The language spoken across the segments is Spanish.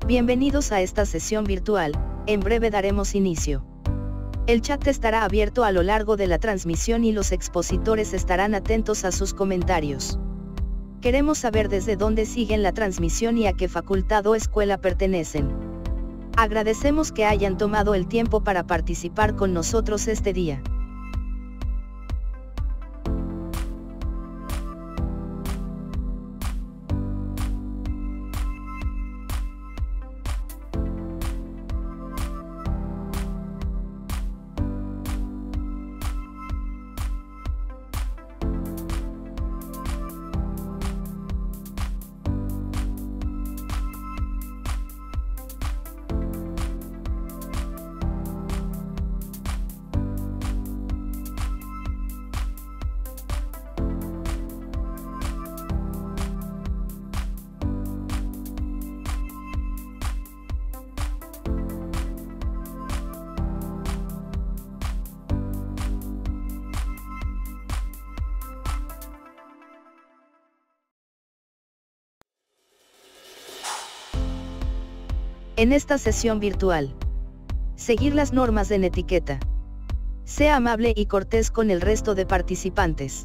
Bienvenidos a esta sesión virtual, en breve daremos inicio. El chat estará abierto a lo largo de la transmisión y los expositores estarán atentos a sus comentarios. Queremos saber desde dónde siguen la transmisión y a qué facultad o escuela pertenecen. Agradecemos que hayan tomado el tiempo para participar con nosotros este día. En esta sesión virtual, seguir las normas de netiqueta. Sea amable y cortés con el resto de participantes.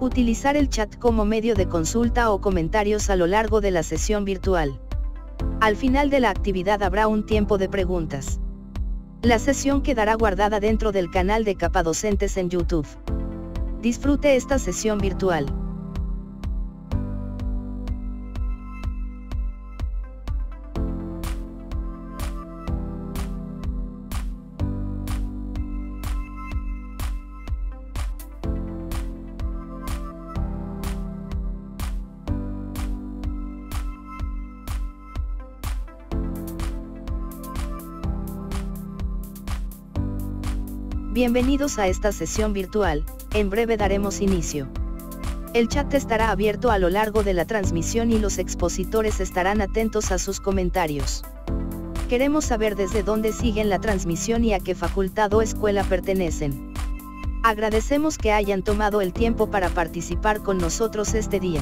Utilizar el chat como medio de consulta o comentarios a lo largo de la sesión virtual. Al final de la actividad habrá un tiempo de preguntas. La sesión quedará guardada dentro del canal de Capadocentes en YouTube. Disfrute esta sesión virtual. Bienvenidos a esta sesión virtual, en breve daremos inicio. El chat estará abierto a lo largo de la transmisión y los expositores estarán atentos a sus comentarios. Queremos saber desde dónde siguen la transmisión y a qué facultad o escuela pertenecen. Agradecemos que hayan tomado el tiempo para participar con nosotros este día.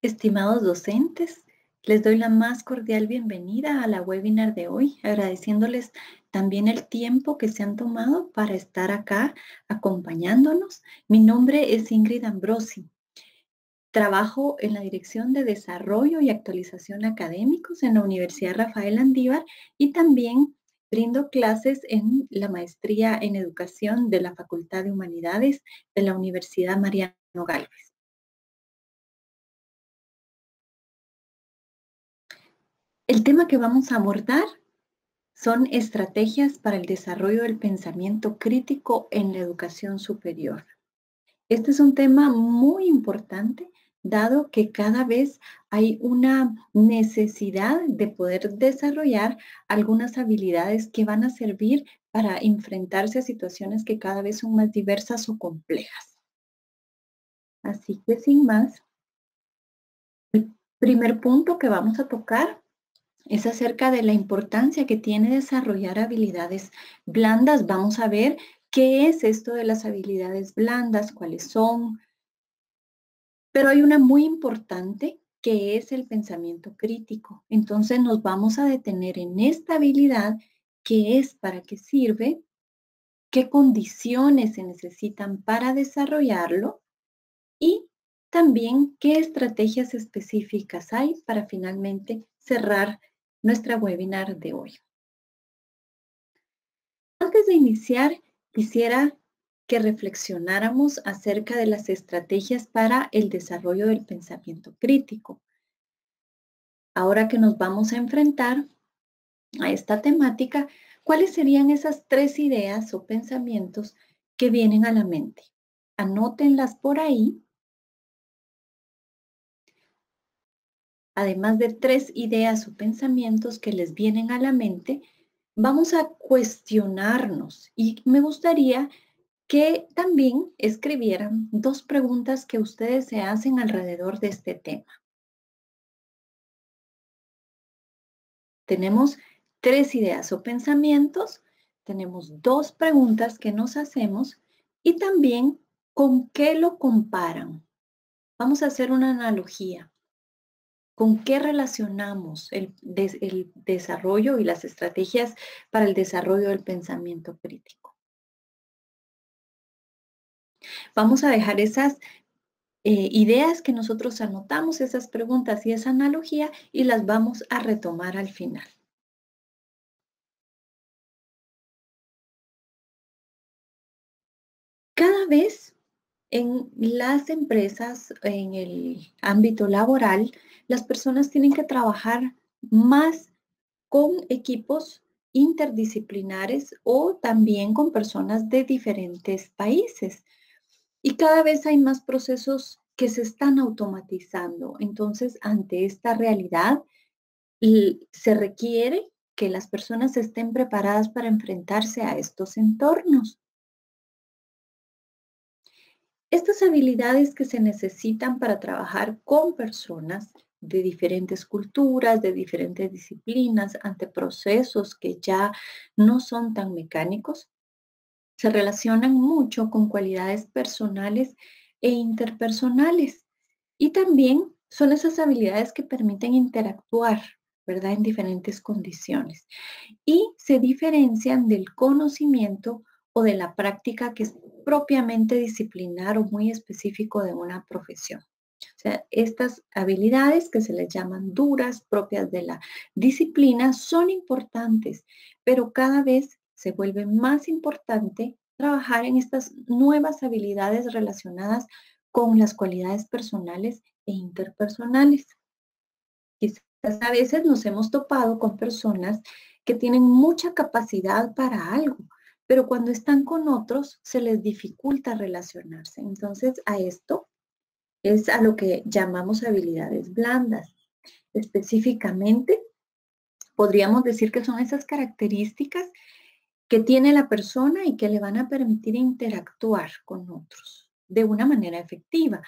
Estimados docentes, les doy la más cordial bienvenida a la webinar de hoy, agradeciéndoles también el tiempo que se han tomado para estar acá acompañándonos. Mi nombre es Ingrid Ambrosi. Trabajo en la Dirección de Desarrollo y Actualización Académicos en la Universidad Rafael Andívar y también brindo clases en la maestría en Educación de la Facultad de Humanidades de la Universidad Mariano Gálvez. El tema que vamos a abordar son estrategias para el desarrollo del pensamiento crítico en la educación superior. Este es un tema muy importante, dado que cada vez hay una necesidad de poder desarrollar algunas habilidades que van a servir para enfrentarse a situaciones que cada vez son más diversas o complejas. Así que sin más, el primer punto que vamos a tocar es acerca de la importancia que tiene desarrollar habilidades blandas. Vamos a ver qué es esto de las habilidades blandas, cuáles son. Pero hay una muy importante que es el pensamiento crítico. Entonces nos vamos a detener en esta habilidad, qué es, para qué sirve, qué condiciones se necesitan para desarrollarlo y también qué estrategias específicas hay para finalmente cerrar nuestra webinar de hoy. Antes de iniciar, quisiera que reflexionáramos acerca de las estrategias para el desarrollo del pensamiento crítico. Ahora que nos vamos a enfrentar a esta temática, ¿cuáles serían esas 3 ideas o pensamientos que vienen a la mente? Anótenlas por ahí. Además de 3 ideas o pensamientos que les vienen a la mente, vamos a cuestionarnos y me gustaría que también escribieran 2 preguntas que ustedes se hacen alrededor de este tema. Tenemos 3 ideas o pensamientos, tenemos 2 preguntas que nos hacemos Y también con qué lo comparan. Vamos a hacer una analogía. ¿Con qué relacionamos el desarrollo y las estrategias para el desarrollo del pensamiento crítico? Vamos a dejar esas ideas que nosotros anotamos, esas preguntas y esa analogía, y las vamos a retomar al final. Cada vez en las empresas, en el ámbito laboral, las personas tienen que trabajar más con equipos interdisciplinares o también con personas de diferentes países. Y cada vez hay más procesos que se están automatizando. Entonces, ante esta realidad, se requiere que las personas estén preparadas para enfrentarse a estos entornos. Estas habilidades que se necesitan para trabajar con personas de diferentes culturas, de diferentes disciplinas, ante procesos que ya no son tan mecánicos, se relacionan mucho con cualidades personales e interpersonales. Y también son esas habilidades que permiten interactuar, ¿verdad?, en diferentes condiciones. Y se diferencian del conocimiento o de la práctica que es propiamente disciplinar o muy específico de una profesión. O sea, estas habilidades que se les llaman duras, propias de la disciplina, son importantes, pero cada vez se vuelve más importante trabajar en estas nuevas habilidades relacionadas con las cualidades personales e interpersonales. Quizás a veces nos hemos topado con personas que tienen mucha capacidad para algo, pero cuando están con otros se les dificulta relacionarse. Entonces, a esto es a lo que llamamos habilidades blandas. Específicamente, podríamos decir que son esas características que tiene la persona y que le van a permitir interactuar con otros de una manera efectiva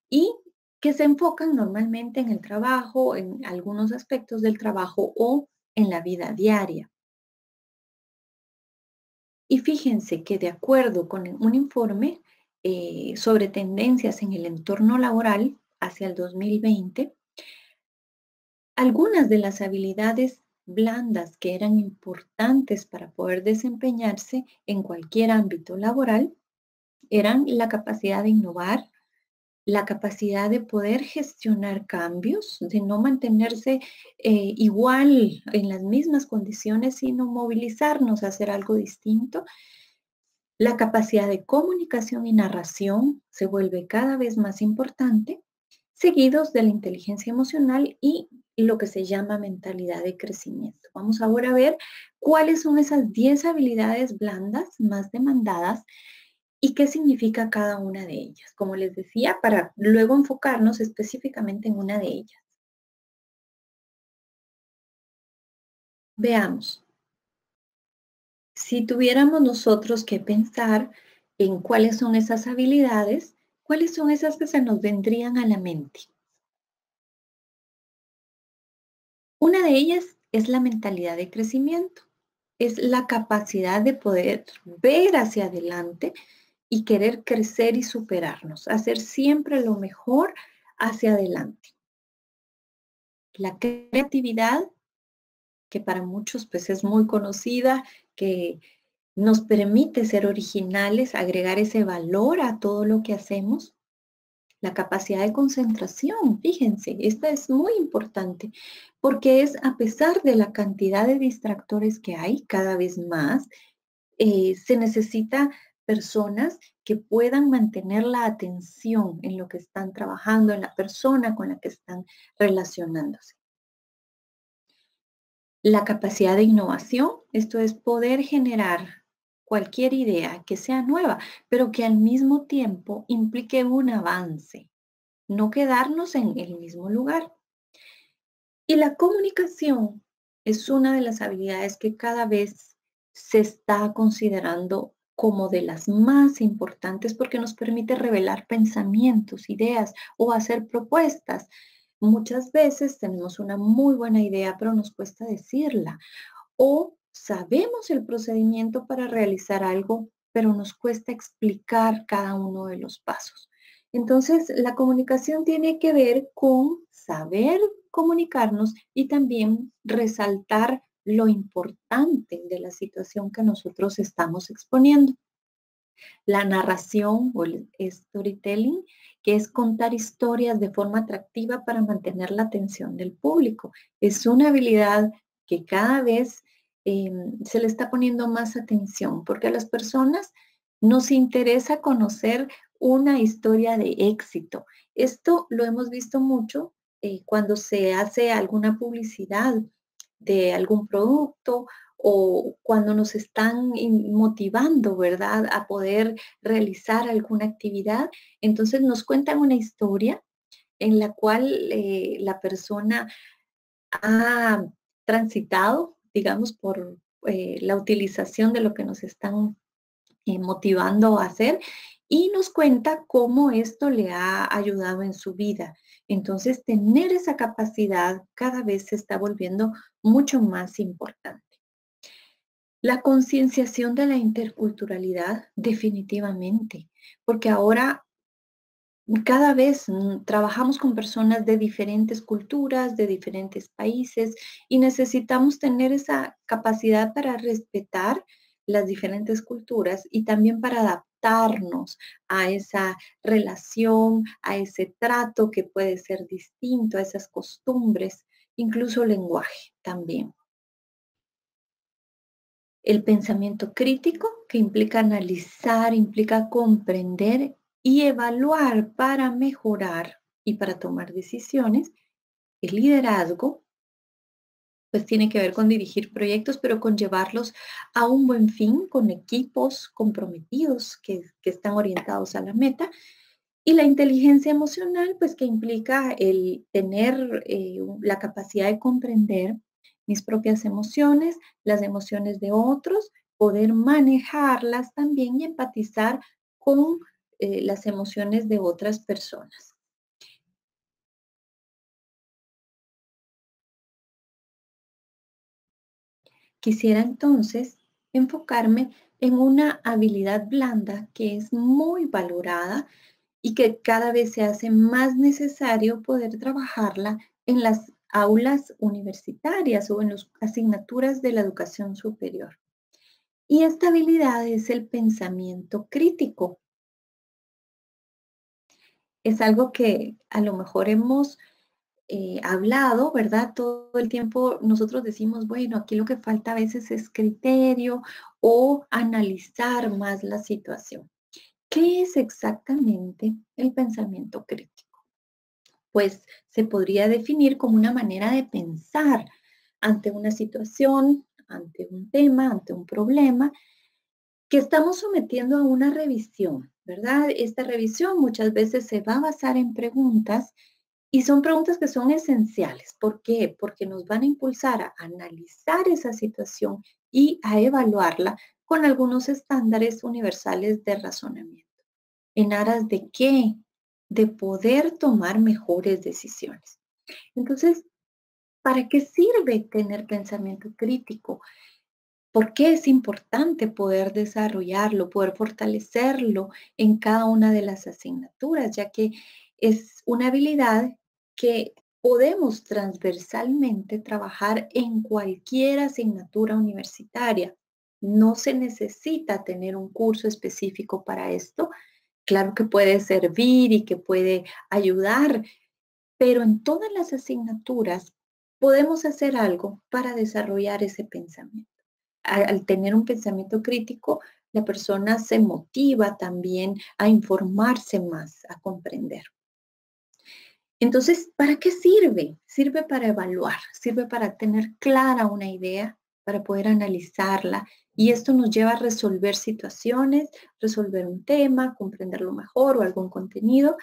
y que se enfocan normalmente en el trabajo, en algunos aspectos del trabajo o en la vida diaria. Y fíjense que de acuerdo con un informe sobre tendencias en el entorno laboral hacia el 2020, algunas de las habilidades blandas que eran importantes para poder desempeñarse en cualquier ámbito laboral eran la capacidad de innovar, la capacidad de poder gestionar cambios, de no mantenerse igual en las mismas condiciones, sino movilizarnos a hacer algo distinto. La capacidad de comunicación y narración se vuelve cada vez más importante, seguidos de la inteligencia emocional y lo que se llama mentalidad de crecimiento. Vamos ahora a ver cuáles son esas 10 habilidades blandas más demandadas y qué significa cada una de ellas. Como les decía, para luego enfocarnos específicamente en una de ellas. Veamos. Si tuviéramos nosotros que pensar en cuáles son esas habilidades, ¿cuáles son esas que se nos vendrían a la mente? Una de ellas es la mentalidad de crecimiento. Es la capacidad de poder ver hacia adelante y querer crecer y superarnos, hacer siempre lo mejor hacia adelante. La creatividad, que para muchos pues es muy conocida, que nos permite ser originales, agregar ese valor a todo lo que hacemos. La capacidad de concentración, fíjense, esta es muy importante porque es a pesar de la cantidad de distractores que hay cada vez más, se necesita personas que puedan mantener la atención en lo que están trabajando, en la persona con la que están relacionándose. La capacidad de innovación, esto es poder generar cualquier idea que sea nueva, pero que al mismo tiempo implique un avance, no quedarnos en el mismo lugar. Y la comunicación es una de las habilidades que cada vez se está considerando como de las más importantes porque nos permite revelar pensamientos, ideas o hacer propuestas. Muchas veces tenemos una muy buena idea, pero nos cuesta decirla. O sabemos el procedimiento para realizar algo, pero nos cuesta explicar cada uno de los pasos. Entonces, la comunicación tiene que ver con saber comunicarnos y también resaltar lo importante de la situación que nosotros estamos exponiendo. La narración o el storytelling, que es contar historias de forma atractiva para mantener la atención del público. Es una habilidad que cada vez se le está poniendo más atención porque a las personas nos interesa conocer una historia de éxito. Esto lo hemos visto mucho cuando se hace alguna publicidad de algún producto o cuando nos están motivando, ¿verdad?, a poder realizar alguna actividad. Entonces nos cuentan una historia en la cual la persona ha transitado, digamos, por la utilización de lo que nos están motivando a hacer y nos cuenta cómo esto le ha ayudado en su vida. Entonces, tener esa capacidad cada vez se está volviendo mucho más importante. La concienciación de la interculturalidad, definitivamente, porque ahora cada vez trabajamos con personas de diferentes culturas, de diferentes países y necesitamos tener esa capacidad para respetar las diferentes culturas y también para adaptarnos a esa relación, a ese trato que puede ser distinto, a esas costumbres, incluso lenguaje también. El pensamiento crítico, que implica analizar, implica comprender y evaluar para mejorar y para tomar decisiones. El liderazgo, pues tiene que ver con dirigir proyectos, pero con llevarlos a un buen fin, con equipos comprometidos que están orientados a la meta. Y la inteligencia emocional, pues que implica el tener la capacidad de comprender mis propias emociones, las emociones de otros, poder manejarlas también y empatizar con las emociones de otras personas. Quisiera entonces enfocarme en una habilidad blanda que es muy valorada y que cada vez se hace más necesario poder trabajarla en las aulas universitarias o en las asignaturas de la educación superior. Y esta habilidad es el pensamiento crítico. Es algo que a lo mejor hemos hablado, ¿verdad? Todo el tiempo nosotros decimos, bueno, aquí lo que falta a veces es criterio o analizar más la situación. ¿Qué es exactamente el pensamiento crítico? Pues se podría definir como una manera de pensar ante una situación, ante un tema, ante un problema, que estamos sometiendo a una revisión, ¿verdad? Esta revisión muchas veces se va a basar en preguntas y son preguntas que son esenciales. ¿Por qué? Porque nos van a impulsar a analizar esa situación y a evaluarla con algunos estándares universales de razonamiento. ¿En aras de qué? De poder tomar mejores decisiones. Entonces, ¿para qué sirve tener pensamiento crítico? ¿Por qué es importante poder desarrollarlo, poder fortalecerlo en cada una de las asignaturas, ya que es una habilidad que podemos transversalmente trabajar en cualquier asignatura universitaria? No se necesita tener un curso específico para esto. Claro que puede servir y que puede ayudar, pero en todas las asignaturas podemos hacer algo para desarrollar ese pensamiento. Al tener un pensamiento crítico, la persona se motiva también a informarse más, a comprender. Entonces, ¿para qué sirve? Sirve para evaluar, sirve para tener clara una idea, para poder analizarla. Y esto nos lleva a resolver situaciones, resolver un tema, comprenderlo mejor o algún contenido.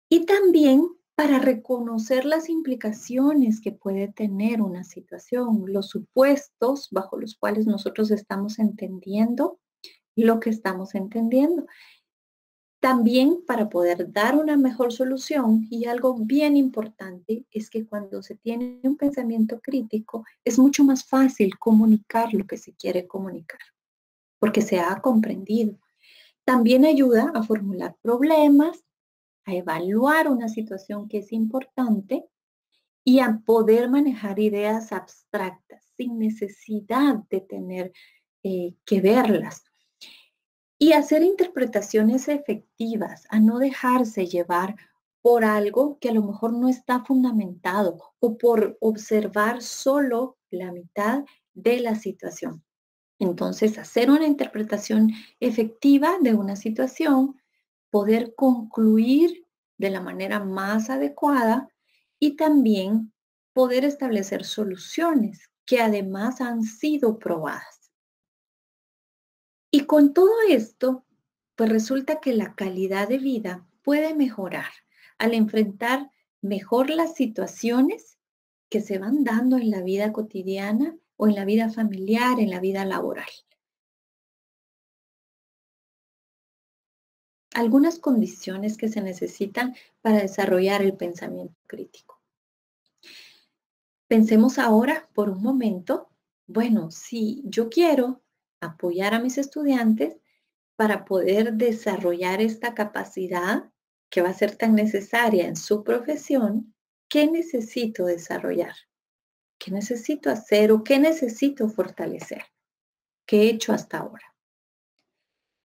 Y también para reconocer las implicaciones que puede tener una situación, los supuestos bajo los cuales nosotros estamos entendiendo lo que estamos entendiendo. También para poder dar una mejor solución, y algo bien importante es que cuando se tiene un pensamiento crítico es mucho más fácil comunicar lo que se quiere comunicar. porque se ha comprendido. También ayuda a formular problemas, a evaluar una situación que es importante y a poder manejar ideas abstractas sin necesidad de tener que verlas. Y hacer interpretaciones efectivas, a no dejarse llevar por algo que a lo mejor no está fundamentado o por observar solo la mitad de la situación. Entonces, hacer una interpretación efectiva de una situación, poder concluir de la manera más adecuada y también poder establecer soluciones que además han sido probadas. Y con todo esto, pues resulta que la calidad de vida puede mejorar al enfrentar mejor las situaciones que se van dando en la vida cotidiana o en la vida familiar, en la vida laboral. Algunas condiciones que se necesitan para desarrollar el pensamiento crítico. Pensemos ahora por un momento, bueno, si yo quiero apoyar a mis estudiantes para poder desarrollar esta capacidad que va a ser tan necesaria en su profesión, ¿qué necesito desarrollar? ¿Qué necesito hacer o qué necesito fortalecer? ¿Qué he hecho hasta ahora?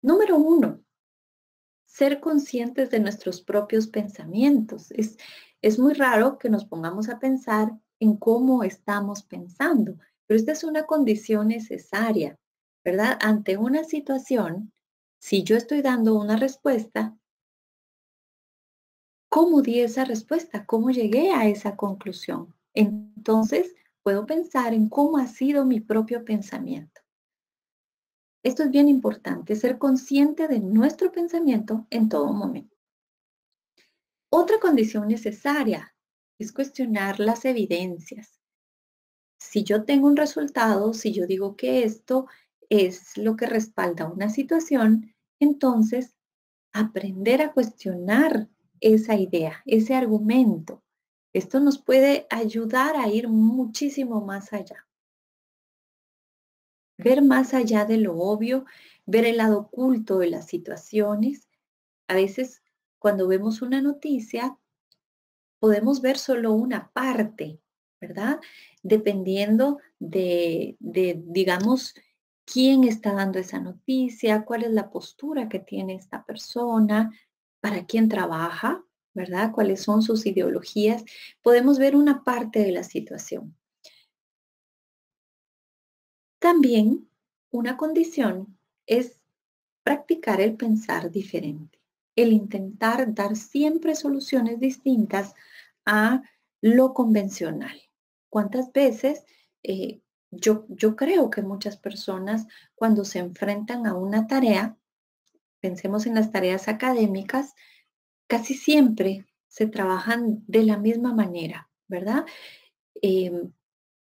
Número 1, ser conscientes de nuestros propios pensamientos. Es muy raro que nos pongamos a pensar en cómo estamos pensando, pero esta es una condición necesaria, ¿verdad? Ante una situación, si yo estoy dando una respuesta, ¿cómo di esa respuesta? ¿Cómo llegué a esa conclusión? Entonces, puedo pensar en cómo ha sido mi propio pensamiento. Esto es bien importante, ser consciente de nuestro pensamiento en todo momento. Otra condición necesaria es cuestionar las evidencias. Si yo tengo un resultado, si yo digo que esto es lo que respalda una situación, entonces aprender a cuestionar esa idea, ese argumento. Esto nos puede ayudar a ir muchísimo más allá. Ver más allá de lo obvio, ver el lado oculto de las situaciones. A veces cuando vemos una noticia, podemos ver solo una parte, ¿verdad? Dependiendo digamos, quién está dando esa noticia, cuál es la postura que tiene esta persona, para quién trabaja, ¿verdad? Cuáles son sus ideologías. Podemos ver una parte de la situación. También una condición es practicar el pensar diferente, el intentar dar siempre soluciones distintas a lo convencional. ¿Cuántas veces yo creo que muchas personas cuando se enfrentan a una tarea, pensemos en las tareas académicas, casi siempre se trabajan de la misma manera, ¿verdad? Em,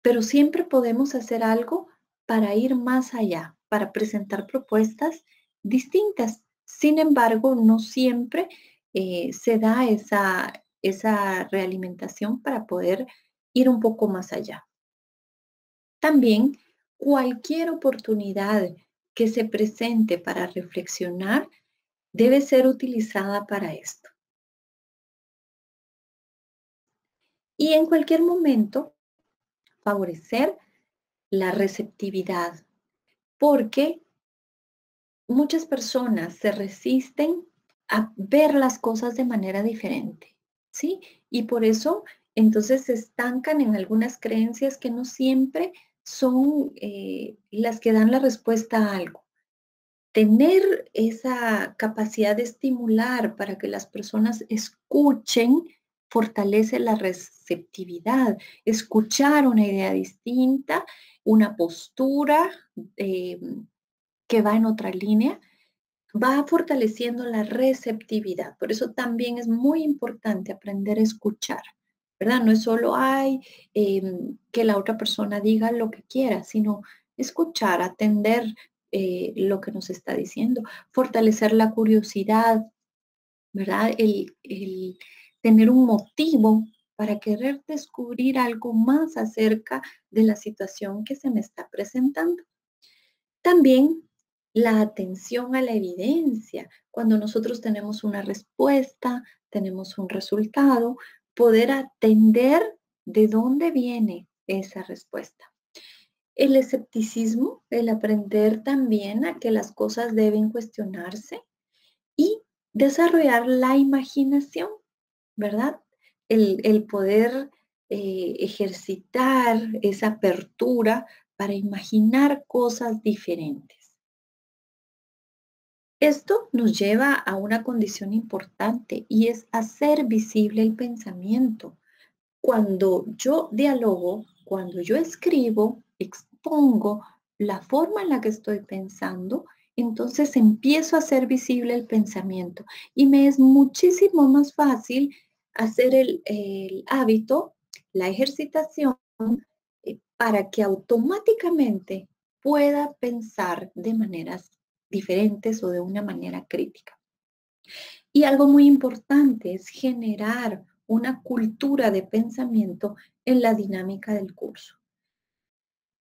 pero siempre podemos hacer algo para ir más allá, para presentar propuestas distintas. Sin embargo, no siempre se da esa realimentación para poder ir un poco más allá. También cualquier oportunidad que se presente para reflexionar debe ser utilizada para esto. Y en cualquier momento, favorecer la receptividad, porque muchas personas se resisten a ver las cosas de manera diferente, ¿sí? Y por eso entonces se estancan en algunas creencias que no siempre son las que dan la respuesta a algo. Tener esa capacidad de estimular para que las personas escuchen fortalece la receptividad. Escuchar una idea distinta, una postura que va en otra línea, va fortaleciendo la receptividad. Por eso también es muy importante aprender a escuchar, ¿verdad? No es solo, que la otra persona diga lo que quiera, sino escuchar, atender lo que nos está diciendo, fortalecer la curiosidad, ¿verdad? El tener un motivo para querer descubrir algo más acerca de la situación que se me está presentando. También la atención a la evidencia. Cuando nosotros tenemos una respuesta, tenemos un resultado, poder atender de dónde viene esa respuesta. El escepticismo, el aprender también a que las cosas deben cuestionarse y desarrollar la imaginación, ¿verdad? El poder ejercitar esa apertura para imaginar cosas diferentes. Esto nos lleva a una condición importante y es hacer visible el pensamiento. Cuando yo dialogo, cuando yo escribo, expongo la forma en la que estoy pensando, entonces empiezo a hacer visible el pensamiento y me es muchísimo más fácil hacer el hábito, la ejercitación, para que automáticamente pueda pensar de maneras diferentes o de una manera crítica. Y algo muy importante es generar una cultura de pensamiento en la dinámica del curso.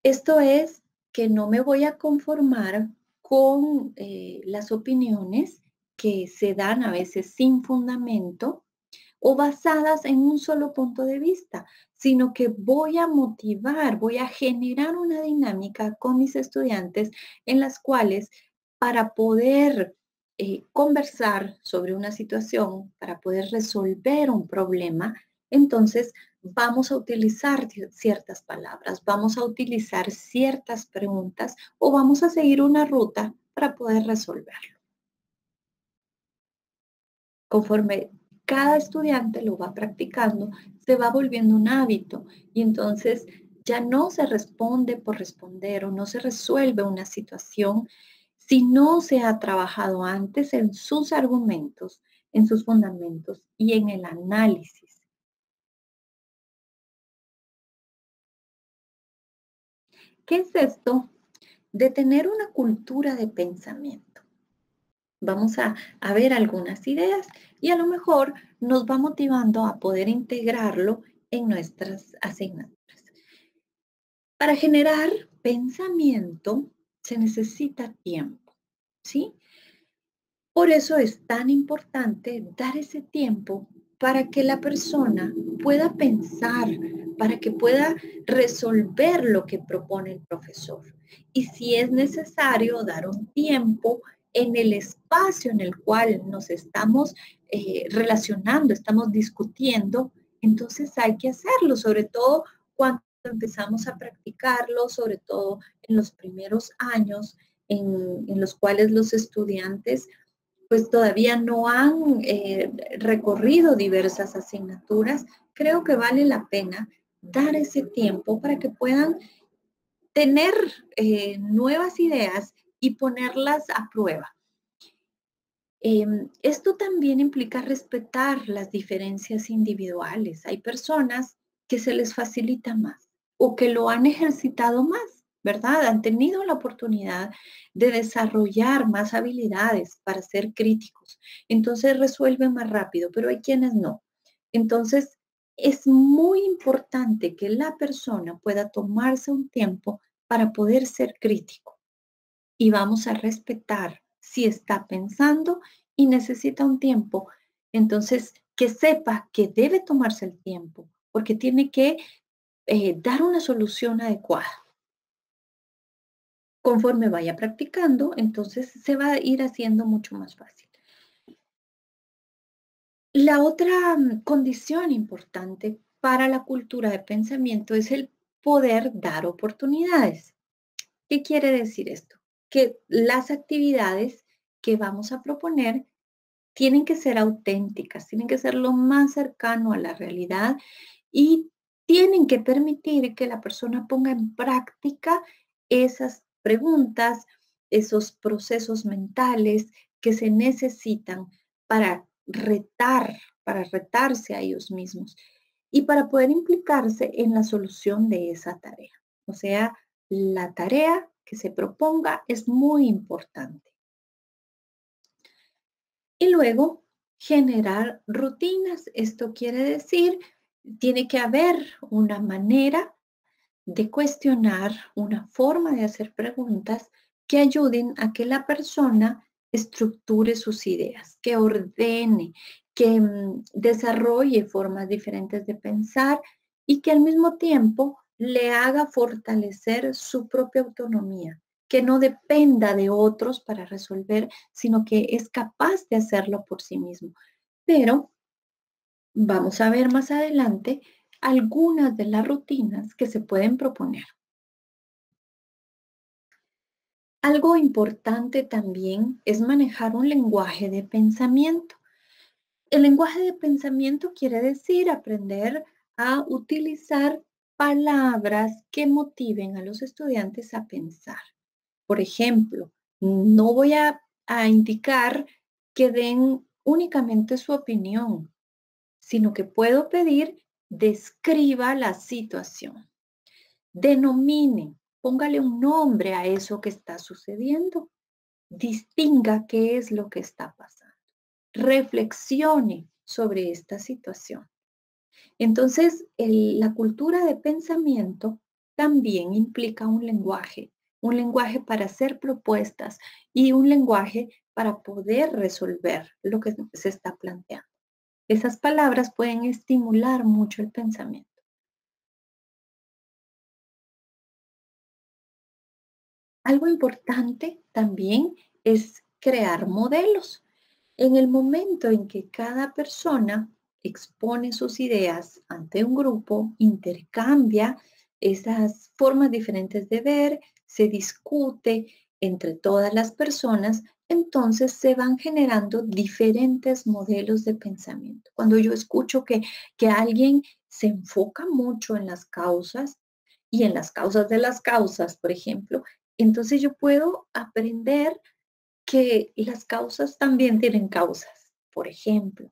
Esto es que no me voy a conformar con las opiniones que se dan a veces sin fundamento o basadas en un solo punto de vista, sino que voy a motivar, voy a generar una dinámica con mis estudiantes en las cuales para poder conversar sobre una situación, para poder resolver un problema, entonces vamos a utilizar ciertas palabras, vamos a utilizar ciertas preguntas o vamos a seguir una ruta para poder resolverlo. Conforme cada estudiante lo va practicando, se va volviendo un hábito y entonces ya no se responde por responder o no se resuelve una situación si no se ha trabajado antes en sus argumentos, en sus fundamentos y en el análisis. ¿Qué es esto de tener una cultura de pensamiento? Vamos a ver algunas ideas y a lo mejor nos va motivando a poder integrarlo en nuestras asignaturas. Para generar pensamiento se necesita tiempo, ¿sí? Por eso es tan importante dar ese tiempo para que la persona pueda pensar, para que pueda resolver lo que propone el profesor. Y si es necesario dar un tiempo en el espacio en el cual nos estamos relacionando, estamos discutiendo, entonces hay que hacerlo, sobre todo cuando empezamos a practicarlo, sobre todo en los primeros años en los cuales los estudiantes pues todavía no han recorrido diversas asignaturas, creo que vale la pena dar ese tiempo para que puedan tener nuevas ideas y ponerlas a prueba. Esto también implica respetar las diferencias individuales. Hay personas que se les facilita más o que lo han ejercitado más, ¿verdad? Han tenido la oportunidad de desarrollar más habilidades para ser críticos. Entonces resuelven más rápido, pero hay quienes no. Entonces es muy importante que la persona pueda tomarse un tiempo para poder ser crítico y vamos a respetar si está pensando y necesita un tiempo. Entonces, que sepa que debe tomarse el tiempo porque tiene que dar una solución adecuada. Conforme vaya practicando, entonces se va a ir haciendo mucho más fácil. La otra condición importante para la cultura de pensamiento es el poder dar oportunidades. ¿Qué quiere decir esto? Que las actividades que vamos a proponer tienen que ser auténticas, tienen que ser lo más cercano a la realidad y tienen que permitir que la persona ponga en práctica esas preguntas, esos procesos mentales que se necesitan para para retarse a ellos mismos y para poder implicarse en la solución de esa tarea. O sea, la tarea que se proponga es muy importante. Y luego, generar rutinas. Esto quiere decir, tiene que haber una manera de cuestionar, una forma de hacer preguntas que ayuden a que la persona estructure sus ideas, que ordene, que desarrolle formas diferentes de pensar y que al mismo tiempo le haga fortalecer su propia autonomía, que no dependa de otros para resolver, sino que es capaz de hacerlo por sí mismo. Pero vamos a ver más adelante algunas de las rutinas que se pueden proponer. Algo importante también es manejar un lenguaje de pensamiento. El lenguaje de pensamiento quiere decir aprender a utilizar palabras que motiven a los estudiantes a pensar. Por ejemplo, no voy a indicar que den únicamente su opinión, sino que puedo pedir describa la situación, denomine, póngale un nombre a eso que está sucediendo, distinga qué es lo que está pasando, reflexione sobre esta situación. Entonces, la cultura de pensamiento también implica un lenguaje para hacer propuestas y un lenguaje para poder resolver lo que se está planteando. Esas palabras pueden estimular mucho el pensamiento. Algo importante también es crear modelos. En el momento en que cada persona expone sus ideas ante un grupo, intercambia esas formas diferentes de ver, se discute entre todas las personas, entonces se van generando diferentes modelos de pensamiento. Cuando yo escucho que alguien se enfoca mucho en las causas y en las causas de las causas, por ejemplo, entonces yo puedo aprender que las causas también tienen causas, por ejemplo.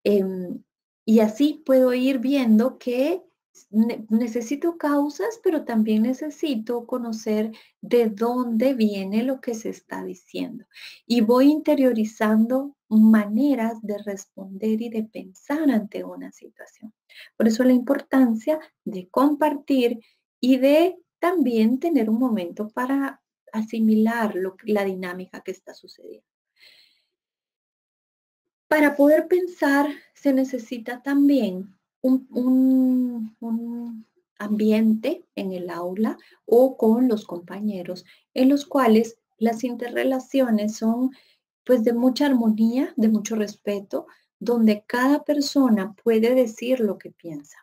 Em, y así puedo ir viendo que necesito causas, pero también necesito conocer de dónde viene lo que se está diciendo. Y voy interiorizando maneras de responder y de pensar ante una situación. Por eso la importancia de compartir y de también tener un momento para asimilar la dinámica que está sucediendo. Para poder pensar se necesita también un ambiente en el aula o con los compañeros en los cuales las interrelaciones son pues de mucha armonía, de mucho respeto, donde cada persona puede decir lo que piensa.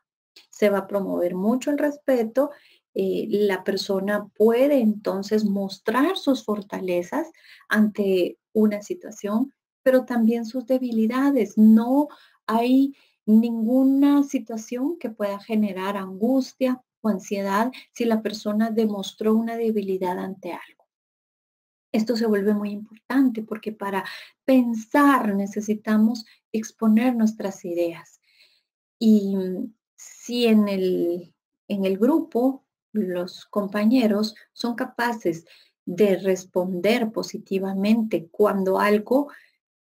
Se va a promover mucho el respeto, la persona puede entonces mostrar sus fortalezas ante una situación, pero también sus debilidades. No hay ninguna situación que pueda generar angustia o ansiedad si la persona demostró una debilidad ante algo. Esto se vuelve muy importante porque para pensar necesitamos exponer nuestras ideas. Y si en el grupo los compañeros son capaces de responder positivamente cuando algo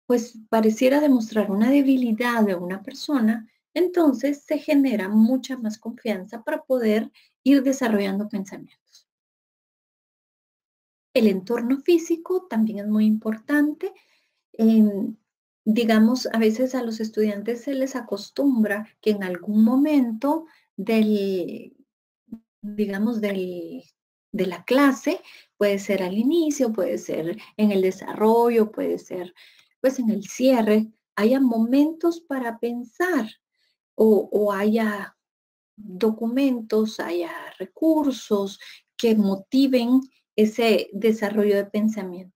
pues pareciera demostrar una debilidad de una persona, entonces se genera mucha más confianza para poder ir desarrollando pensamientos. El entorno físico también es muy importante. Em, digamos, a veces a los estudiantes se les acostumbra que en algún momento del, digamos, de la clase, puede ser al inicio, puede ser en el desarrollo, puede ser pues en el cierre, haya momentos para pensar o haya documentos, haya recursos que motiven ese desarrollo de pensamiento.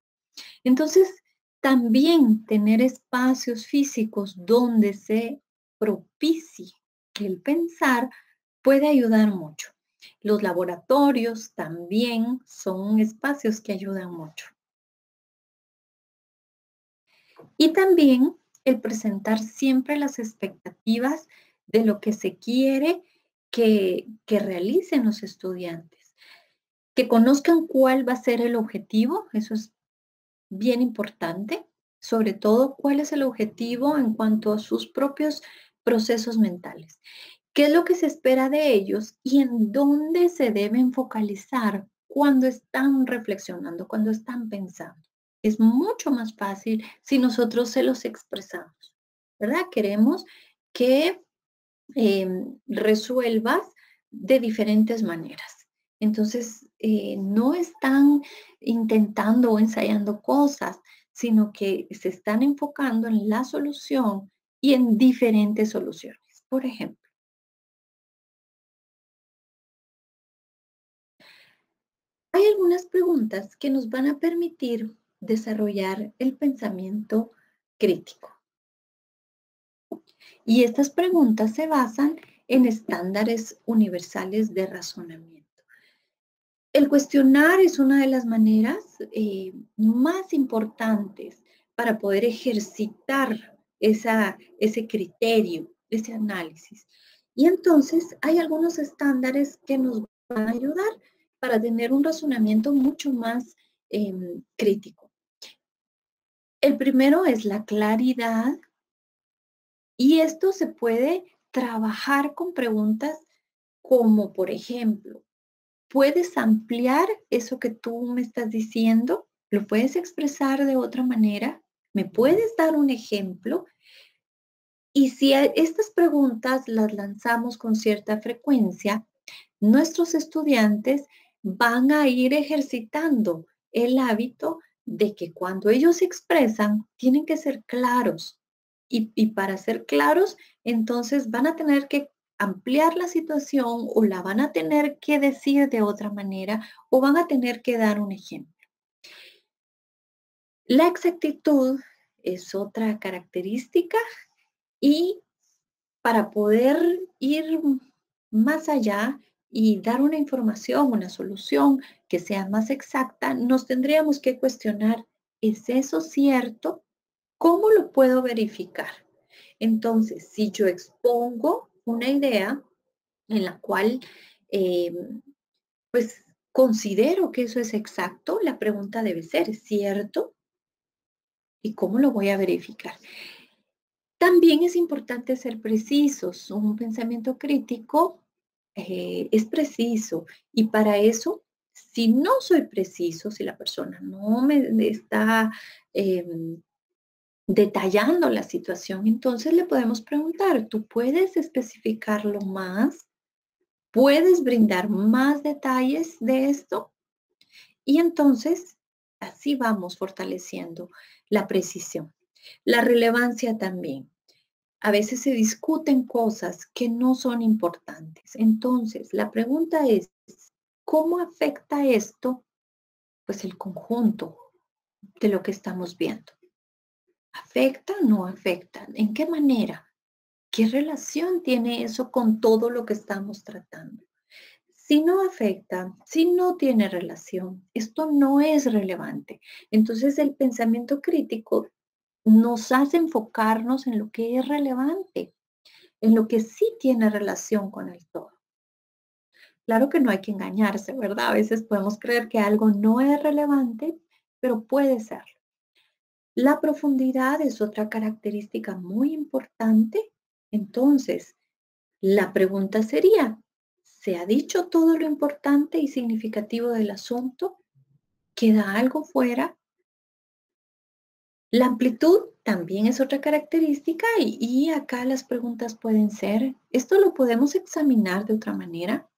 Entonces, también tener espacios físicos donde se propicie el pensar puede ayudar mucho. Los laboratorios también son espacios que ayudan mucho. Y también el presentar siempre las expectativas de lo que se quiere que realicen los estudiantes, que conozcan cuál va a ser el objetivo, eso es bien importante, sobre todo cuál es el objetivo en cuanto a sus propios procesos mentales. ¿Qué es lo que se espera de ellos y en dónde se deben focalizar cuando están reflexionando, cuando están pensando. Es mucho más fácil si nosotros se los expresamos, ¿verdad? Queremos que resuelvas de diferentes maneras. Entonces, no están intentando o ensayando cosas, sino que se están enfocando en la solución y en diferentes soluciones. Por ejemplo, hay algunas preguntas que nos van a permitir desarrollar el pensamiento crítico. Y estas preguntas se basan en estándares universales de razonamiento. El cuestionar es una de las maneras más importantes para poder ejercitar ese criterio, ese análisis. Y entonces hay algunos estándares que nos van a ayudar para tener un razonamiento mucho más crítico. El primero es la claridad y esto se puede trabajar con preguntas como, por ejemplo, ¿puedes ampliar eso que tú me estás diciendo? ¿Lo puedes expresar de otra manera? ¿Me puedes dar un ejemplo? Y si estas preguntas las lanzamos con cierta frecuencia, nuestros estudiantes van a ir ejercitando el hábito de que cuando ellos se expresan, tienen que ser claros. Y para ser claros, entonces van a tener que ampliar la situación o la van a tener que decir de otra manera o van a tener que dar un ejemplo. La exactitud es otra característica y para poder ir más allá y dar una información, una solución que sea más exacta, nos tendríamos que cuestionar, ¿es eso cierto? ¿Cómo lo puedo verificar? Entonces, si yo expongo una idea en la cual, eh, pues, considero que eso es exacto, la pregunta debe ser, ¿es cierto? ¿Y cómo lo voy a verificar? También es importante ser precisos. Un pensamiento crítico es preciso y para eso, si no soy preciso, si la persona no me está detallando la situación, entonces le podemos preguntar, ¿tú puedes especificarlo más? ¿Puedes brindar más detalles de esto? Y entonces, así vamos fortaleciendo la precisión. La relevancia también. A veces se discuten cosas que no son importantes. Entonces, la pregunta es, ¿cómo afecta esto? Pues el conjunto de lo que estamos viendo. ¿Afecta o no afecta? ¿En qué manera? ¿Qué relación tiene eso con todo lo que estamos tratando? Si no afecta, si no tiene relación, esto no es relevante. Entonces el pensamiento crítico nos hace enfocarnos en lo que es relevante, en lo que sí tiene relación con el todo. Claro que no hay que engañarse, ¿verdad? A veces podemos creer que algo no es relevante, pero puede serlo. La profundidad es otra característica muy importante. Entonces, la pregunta sería, ¿se ha dicho todo lo importante y significativo del asunto? ¿Queda algo fuera? La amplitud también es otra característica y acá las preguntas pueden ser, ¿esto lo podemos examinar de otra manera?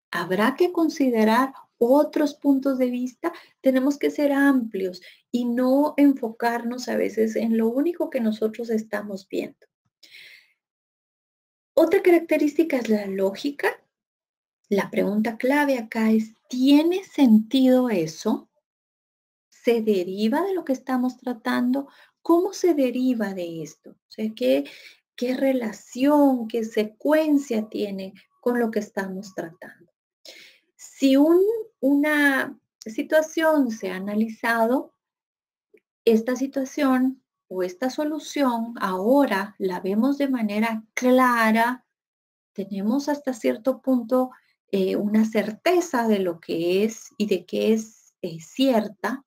¿Habrá que considerar otros puntos de vista? Tenemos que ser amplios y no enfocarnos a veces en lo único que nosotros estamos viendo. Otra característica es la lógica. La pregunta clave acá es, ¿tiene sentido eso? ¿Se deriva de lo que estamos tratando? ¿Cómo se deriva de esto? O sea, ¿qué relación, qué secuencia tiene con lo que estamos tratando? Si una situación se ha analizado, esta situación o esta solución ahora la vemos de manera clara, tenemos hasta cierto punto una certeza de lo que es y de que es cierta,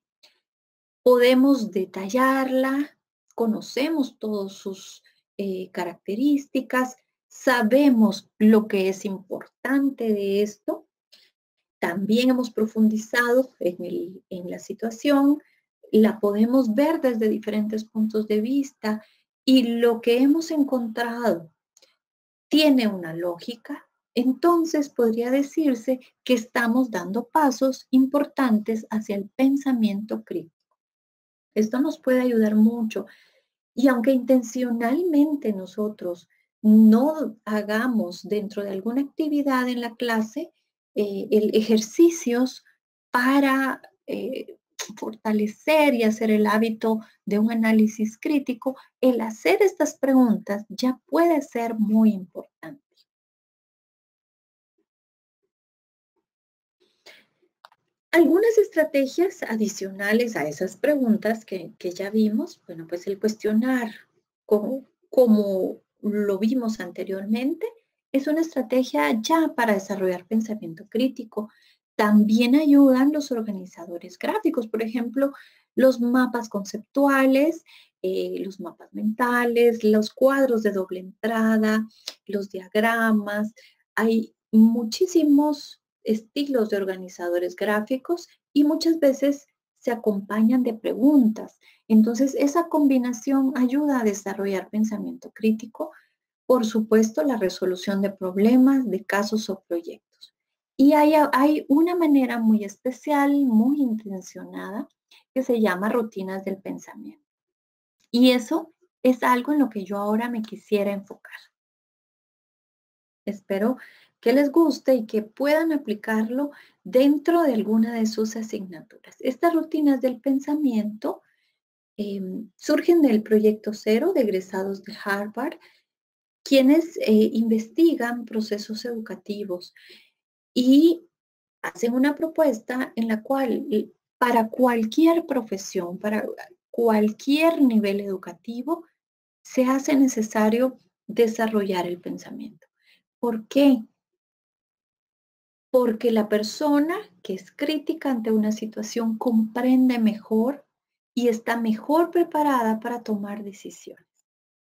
podemos detallarla, conocemos todas sus características, sabemos lo que es importante de esto También hemos profundizado en la situación, la podemos ver desde diferentes puntos de vista y lo que hemos encontrado tiene una lógica, entonces podría decirse que estamos dando pasos importantes hacia el pensamiento crítico. Esto nos puede ayudar mucho y aunque intencionalmente nosotros no hagamos dentro de alguna actividad en la clase ejercicios para fortalecer y hacer el hábito de un análisis crítico, el hacer estas preguntas ya puede ser muy importante. Algunas estrategias adicionales a esas preguntas que ya vimos, bueno, pues el cuestionar como lo vimos anteriormente, es una estrategia ya para desarrollar pensamiento crítico. También ayudan los organizadores gráficos, por ejemplo, los mapas conceptuales, los mapas mentales, los cuadros de doble entrada, los diagramas. Hay muchísimos estilos de organizadores gráficos y muchas veces se acompañan de preguntas. Entonces, esa combinación ayuda a desarrollar pensamiento crítico, por supuesto, la resolución de problemas, de casos o proyectos. Y hay una manera muy especial, muy intencionada, que se llama rutinas del pensamiento. Y eso es algo en lo que yo ahora me quisiera enfocar. Espero que les guste y que puedan aplicarlo dentro de alguna de sus asignaturas. Estas rutinas del pensamiento surgen del Proyecto Cero de egresados de Harvard, quienes investigan procesos educativos y hacen una propuesta en la cual para cualquier profesión, para cualquier nivel educativo, se hace necesario desarrollar el pensamiento. ¿Por qué? Porque la persona que es crítica ante una situación comprende mejor y está mejor preparada para tomar decisiones.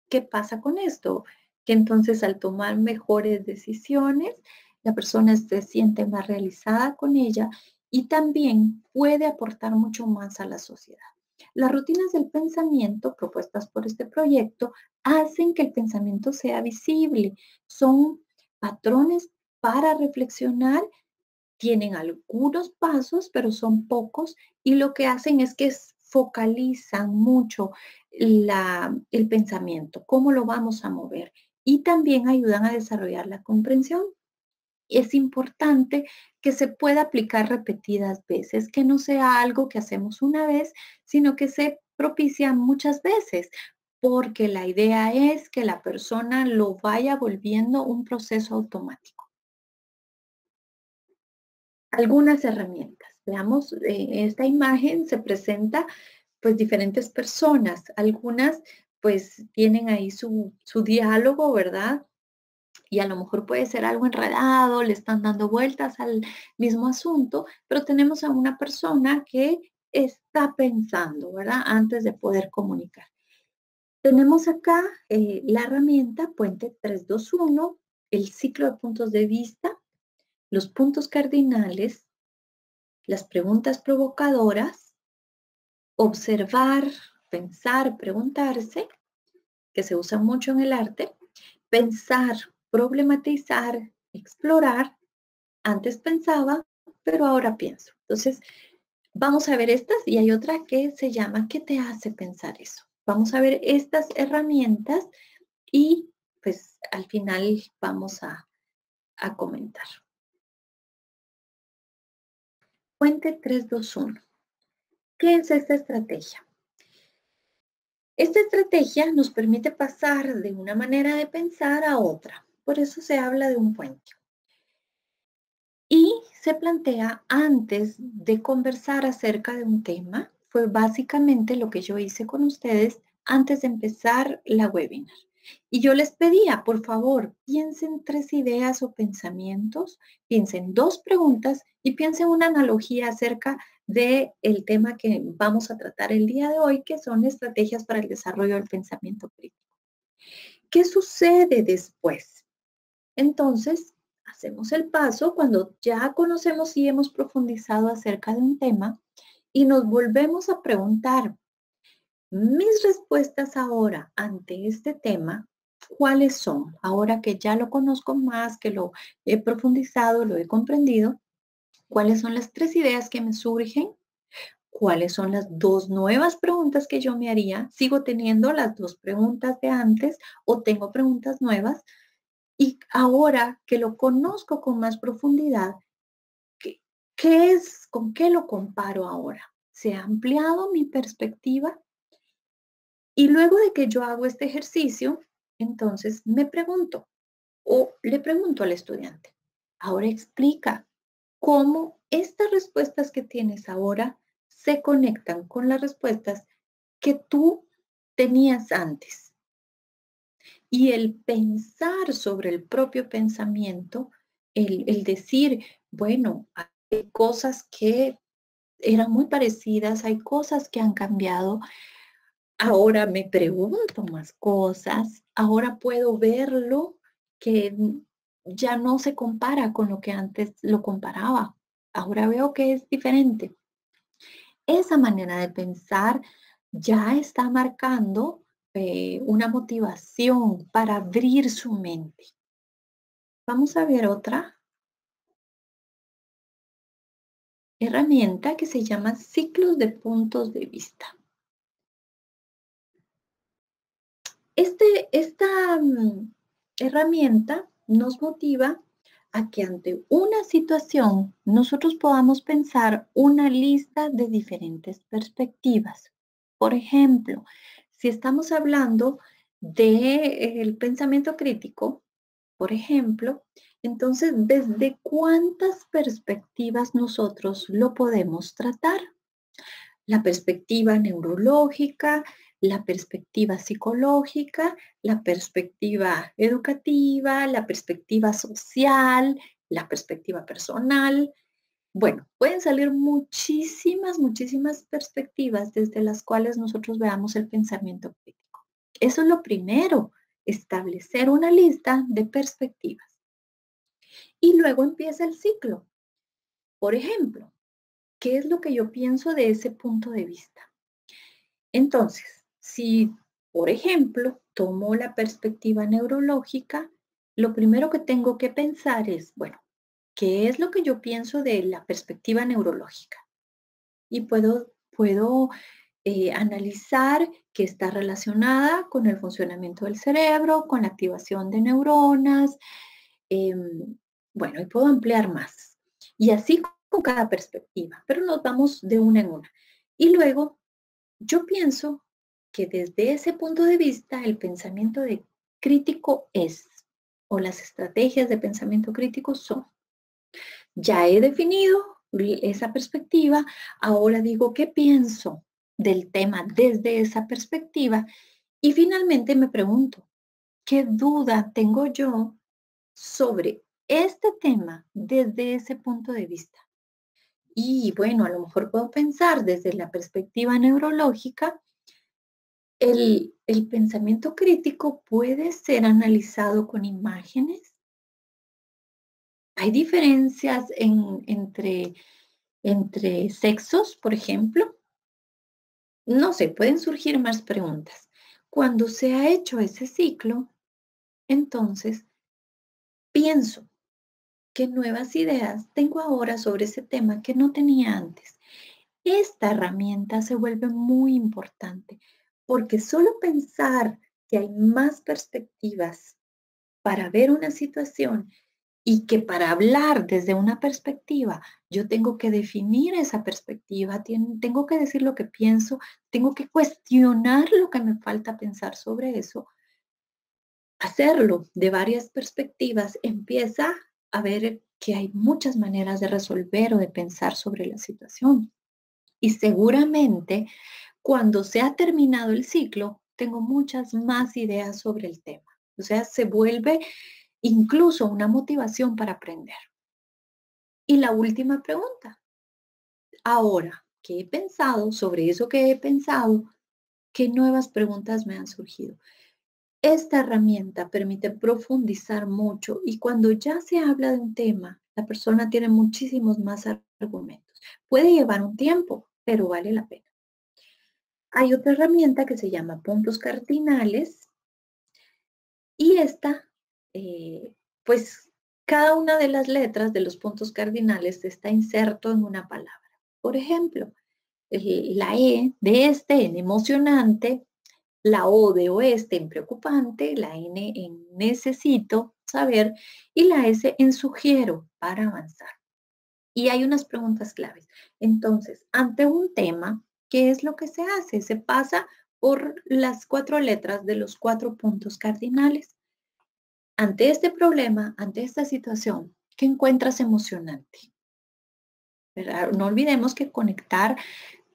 ¿Qué pasa con esto? Que entonces al tomar mejores decisiones, la persona se siente más realizada con ella y también puede aportar mucho más a la sociedad. Las rutinas del pensamiento propuestas por este proyecto hacen que el pensamiento sea visible. Son patrones para reflexionar, tienen algunos pasos, pero son pocos, y lo que hacen es que focalizan mucho el pensamiento, cómo lo vamos a mover, y también ayudan a desarrollar la comprensión. Es importante que se pueda aplicar repetidas veces, que no sea algo que hacemos una vez, sino que se propicia muchas veces, porque la idea es que la persona lo vaya volviendo un proceso automático. Algunas herramientas. Veamos, esta imagen se presenta pues diferentes personas. Algunas pues tienen ahí su diálogo, ¿verdad? Y a lo mejor puede ser algo enredado, le están dando vueltas al mismo asunto, pero tenemos a una persona que está pensando, ¿verdad? Antes de poder comunicar. Tenemos acá la herramienta Puente 321, el ciclo de puntos de vista, los puntos cardinales, las preguntas provocadoras, observar, pensar, preguntarse, que se usa mucho en el arte, pensar, problematizar, explorar. Antes pensaba, pero ahora pienso. Entonces, vamos a ver estas y hay otra que se llama ¿qué te hace pensar eso? Vamos a ver estas herramientas y pues al final vamos a comentar. Puente 321. ¿Qué es esta estrategia? Esta estrategia nos permite pasar de una manera de pensar a otra. Por eso se habla de un puente. Y se plantea antes de conversar acerca de un tema. Fue básicamente lo que yo hice con ustedes antes de empezar la webinar. Y yo les pedía, por favor, piensen 3 ideas o pensamientos, piensen 2 preguntas y piensen una analogía acerca del tema que vamos a tratar el día de hoy, que son estrategias para el desarrollo del pensamiento crítico. ¿Qué sucede después? Entonces, hacemos el paso cuando ya conocemos y hemos profundizado acerca de un tema y nos volvemos a preguntar, mis respuestas ahora ante este tema, ¿cuáles son? Ahora que ya lo conozco más, que lo he profundizado, lo he comprendido, ¿cuáles son las tres ideas que me surgen? ¿Cuáles son las dos nuevas preguntas que yo me haría? ¿Sigo teniendo las dos preguntas de antes o tengo preguntas nuevas? Y ahora que lo conozco con más profundidad, ¿qué, con qué lo comparo ahora? ¿Se ha ampliado mi perspectiva? Y luego de que yo hago este ejercicio, entonces me pregunto o le pregunto al estudiante, ahora explica cómo estas respuestas que tienes ahora se conectan con las respuestas que tú tenías antes. Y el pensar sobre el propio pensamiento, el decir, bueno, hay cosas que eran muy parecidas, hay cosas que han cambiado, ahora me pregunto más cosas, ahora puedo verlo que ya no se compara con lo que antes lo comparaba. Ahora veo que es diferente. Esa manera de pensar ya está marcando una motivación para abrir su mente. Vamos a ver otra herramienta que se llama ciclos de puntos de vista. Esta herramienta nos motiva a que ante una situación nosotros podamos pensar una lista de diferentes perspectivas. Por ejemplo, si estamos hablando del pensamiento crítico, por ejemplo, entonces, ¿desde cuántas perspectivas nosotros lo podemos tratar? La perspectiva neurológica, la perspectiva psicológica, la perspectiva educativa, la perspectiva social, la perspectiva personal. Bueno, pueden salir muchísimas perspectivas desde las cuales nosotros veamos el pensamiento crítico. Eso es lo primero, establecer una lista de perspectivas. Y luego empieza el ciclo. Por ejemplo, ¿qué es lo que yo pienso de ese punto de vista? Entonces, si, por ejemplo, tomo la perspectiva neurológica, lo primero que tengo que pensar es, bueno, ¿qué es lo que yo pienso de la perspectiva neurológica? Y puedo analizar que está relacionada con el funcionamiento del cerebro, con la activación de neuronas, bueno, y puedo ampliar más. Y así con cada perspectiva, pero nos vamos de una en una. Y luego yo pienso que desde ese punto de vista el pensamiento de crítico es, o las estrategias de pensamiento crítico son. Ya he definido esa perspectiva, ahora digo qué pienso del tema desde esa perspectiva y finalmente me pregunto, ¿qué duda tengo yo sobre este tema desde ese punto de vista? Y bueno, a lo mejor puedo pensar desde la perspectiva neurológica. El pensamiento crítico puede ser analizado con imágenes. Hay diferencias entre sexos, por ejemplo. No sé, pueden surgir más preguntas. Cuando se ha hecho ese ciclo, entonces pienso qué nuevas ideas tengo ahora sobre ese tema que no tenía antes. Esta herramienta se vuelve muy importante porque solo pensar que hay más perspectivas para ver una situación y que para hablar desde una perspectiva, yo tengo que definir esa perspectiva, tengo que decir lo que pienso, tengo que cuestionar lo que me falta pensar sobre eso. Hacerlo de varias perspectivas empieza a ver que hay muchas maneras de resolver o de pensar sobre la situación. Y seguramente cuando se ha terminado el ciclo, tengo muchas más ideas sobre el tema. O sea, se vuelve incluso una motivación para aprender. Y la última pregunta, ahora que he pensado sobre eso que he pensado, ¿qué nuevas preguntas me han surgido? Esta herramienta permite profundizar mucho y cuando ya se habla de un tema, la persona tiene muchísimos más argumentos. Puede llevar un tiempo, pero vale la pena. Hay otra herramienta que se llama puntos cardinales y esta, pues cada una de las letras de los puntos cardinales está inserto en una palabra. Por ejemplo, la E de este en emocionante, la O de oeste en preocupante, la N en necesito saber y la S en sugiero para avanzar. Y hay unas preguntas claves. Entonces, ante un tema, ¿qué es lo que se hace? Se pasa por las 4 letras de los 4 puntos cardinales. Ante este problema, ante esta situación, ¿qué encuentras emocionante? ¿Verdad? No olvidemos que conectar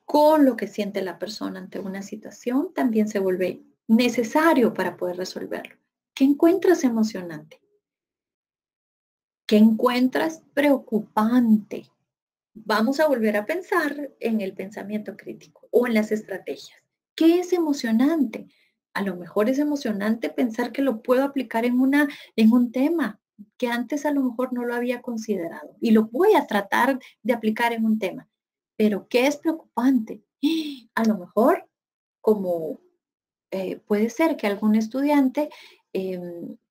con lo que siente la persona ante una situación también se vuelve necesario para poder resolverlo. ¿Qué encuentras emocionante? ¿Qué encuentras preocupante? Vamos a volver a pensar en el pensamiento crítico o en las estrategias. ¿Qué es emocionante? A lo mejor es emocionante pensar que lo puedo aplicar en un tema que antes a lo mejor no lo había considerado y lo voy a tratar de aplicar en un tema. Pero ¿qué es preocupante? A lo mejor, como puede ser que algún estudiante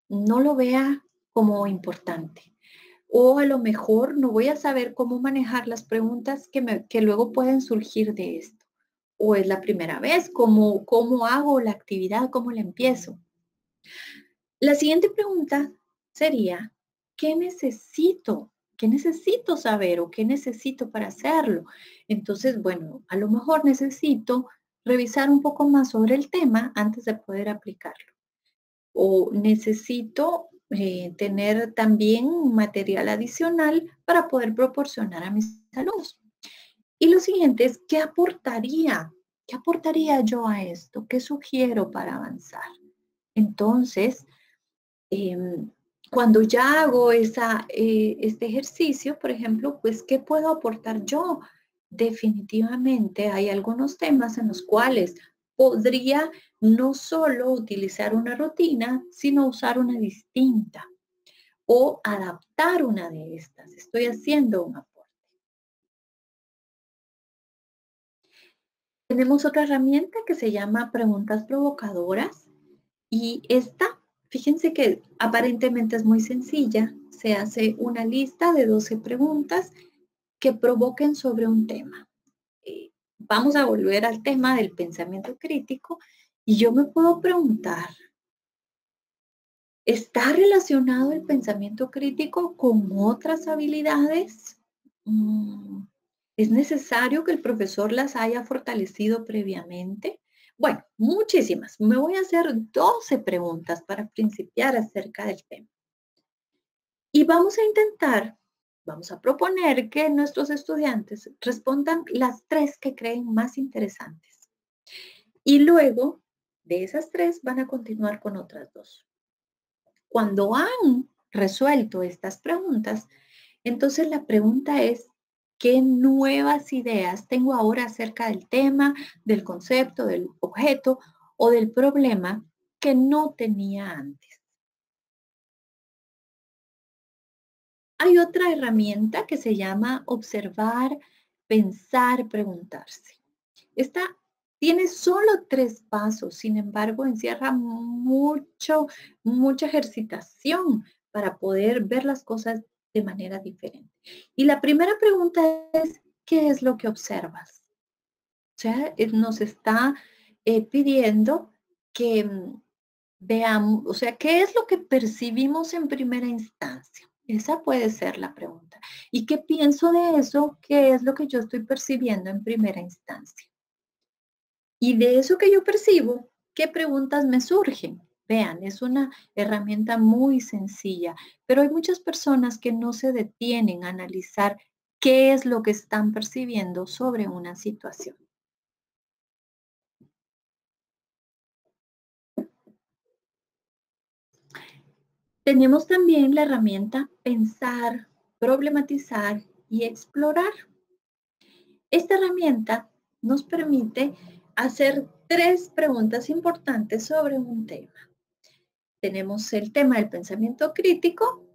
no lo vea como importante. O a lo mejor no voy a saber cómo manejar las preguntas que luego pueden surgir de esto. O es la primera vez, ¿cómo hago la actividad? ¿Cómo la empiezo? La siguiente pregunta sería, ¿qué necesito? ¿Qué necesito saber o qué necesito para hacerlo? Entonces, bueno, a lo mejor necesito revisar un poco más sobre el tema antes de poder aplicarlo. O necesito tener también material adicional para poder proporcionar a mis alumnos. Y lo siguiente es, ¿qué aportaría? ¿Qué aportaría yo a esto? ¿Qué sugiero para avanzar? Entonces, em, cuando ya hago este ejercicio, por ejemplo, pues, ¿qué puedo aportar yo? Definitivamente hay algunos temas en los cuales podría no solo utilizar una rutina, sino usar una distinta o adaptar una de estas. Estoy haciendo un aporte. Tenemos otra herramienta que se llama preguntas provocadoras y esta, fíjense que aparentemente es muy sencilla. Se hace una lista de 12 preguntas que provoquen sobre un tema. Vamos a volver al tema del pensamiento crítico y yo me puedo preguntar, ¿está relacionado el pensamiento crítico con otras habilidades? Mm, ¿Es necesario que el profesor las haya fortalecido previamente? Bueno, muchísimas. Me voy a hacer 12 preguntas para principiar acerca del tema. Y vamos a proponer que nuestros estudiantes respondan las 3 que creen más interesantes. Y luego de esas 3 van a continuar con otras 2. Cuando han resuelto estas preguntas, entonces la pregunta es, ¿qué nuevas ideas tengo ahora acerca del tema, del concepto, del objeto o del problema que no tenía antes? Hay otra herramienta que se llama observar, pensar, preguntarse. Esta tiene solo 3 pasos, sin embargo, encierra mucha ejercitación para poder ver las cosas de manera diferente. Y la primera pregunta es, ¿qué es lo que observas? O sea, nos está pidiendo que veamos, o sea, ¿qué es lo que percibimos en primera instancia? Esa puede ser la pregunta. ¿Y qué pienso de eso? ¿Qué es lo que yo estoy percibiendo en primera instancia? Y de eso que yo percibo, ¿qué preguntas me surgen? Vean, es una herramienta muy sencilla, pero hay muchas personas que no se detienen a analizar qué es lo que están percibiendo sobre una situación. Tenemos también la herramienta pensar, problematizar y explorar. Esta herramienta nos permite hacer 3 preguntas importantes sobre un tema. tenemos el tema del pensamiento crítico.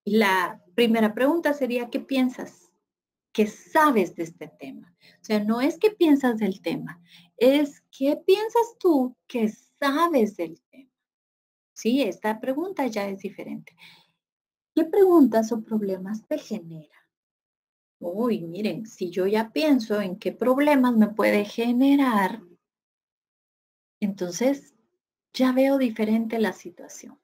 La primera pregunta sería, ¿qué piensas? ¿Qué sabes de este tema? O sea, no es qué piensas del tema, es qué piensas tú que sabes del tema. Sí, esta pregunta ya es diferente. ¿Qué preguntas o problemas te genera? Uy, miren, si yo ya pienso en qué problemas me puede generar, entonces ya veo diferente la situación.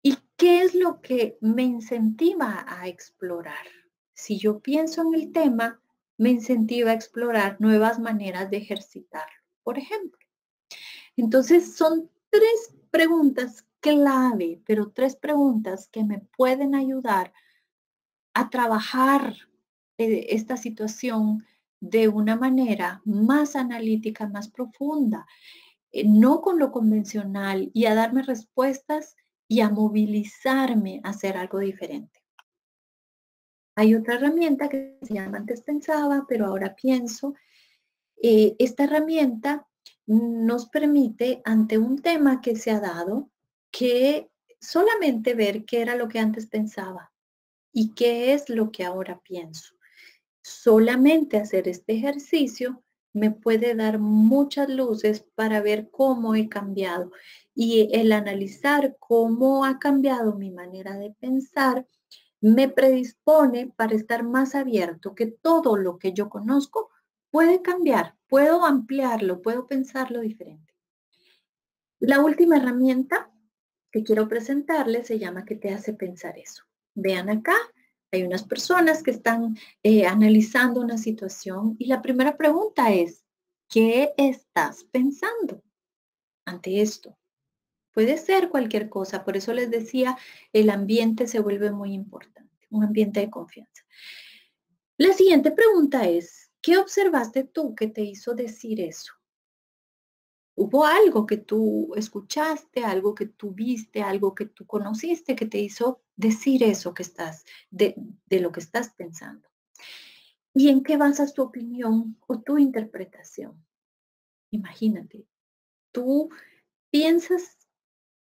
¿Y qué es lo que me incentiva a explorar? Si yo pienso en el tema, me incentiva a explorar nuevas maneras de ejercitarlo, por ejemplo. Entonces, son tres preguntas clave, pero tres preguntas que me pueden ayudar a trabajar esta situación de una manera más analítica, más profunda, no con lo convencional y a darme respuestas y a movilizarme a hacer algo diferente. Hay otra herramienta que se llama antes pensaba, pero ahora pienso. Esta herramienta nos permite, ante un tema que se ha dado, que solamente ver qué era lo que antes pensaba y qué es lo que ahora pienso. Solamente hacer este ejercicio me puede dar muchas luces para ver cómo he cambiado. Y el analizar cómo ha cambiado mi manera de pensar me predispone para estar más abierto, que todo lo que yo conozco puede cambiar, puedo ampliarlo, puedo pensarlo diferente. La última herramienta que quiero presentarles se llama ¿Qué te hace pensar eso? Vean acá, hay unas personas que están analizando una situación y la primera pregunta es, ¿qué estás pensando ante esto? Puede ser cualquier cosa, por eso les decía, el ambiente se vuelve muy importante, un ambiente de confianza. La siguiente pregunta es, ¿qué observaste tú que te hizo decir eso? ¿Hubo algo que tú escuchaste, algo que tú viste, algo que tú conociste que te hizo decir eso que estás, de lo que estás pensando? ¿Y en qué basas tu opinión o tu interpretación? Imagínate, tú piensas